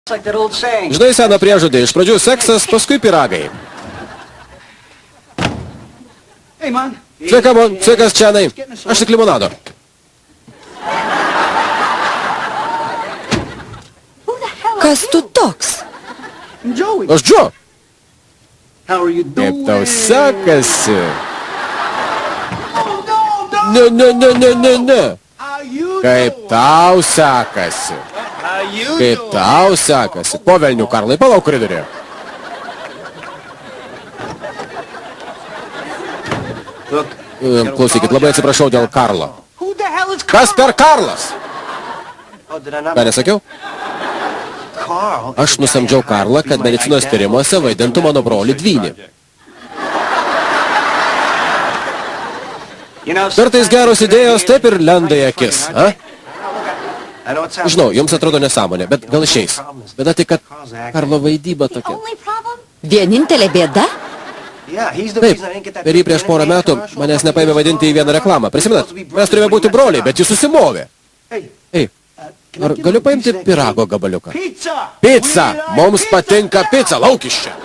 Žinai seną priežodį, iš pradžių seksas, paskui piragai. Sveika, man, sveikas čianai, aš tik limonado. Kas tu toks? Aš Džo. Kaip tau sekasi? Ne. Kaip tau sekasi? Kaip tau sekasi? Po velnių, Karlai, palauk koridoriuje. Klausykit, labai atsiprašau dėl Karlo. Kas per Karlas? Ką nesakiau? Aš nusamdžiau Karlą, kad medicinos tyrimuose vaidintų mano brolį dvynį. Kartais geros idėjos taip ir lenda į akis, a? Žinau, jums atrodo nesąmonė, bet gal išeis. Bėda tik, kad Karlo vaidyba tokia. Vienintelė bėda? Taip, per jį prieš porą metų manęs nepaėmė vaidinti į vieną reklamą. Prisimenat, mes turime būti broliai, bet jis susimovė. Ei, ar galiu paimti pirago gabaliuką? Pizza! Mums patinka pizza, lauk iš čia!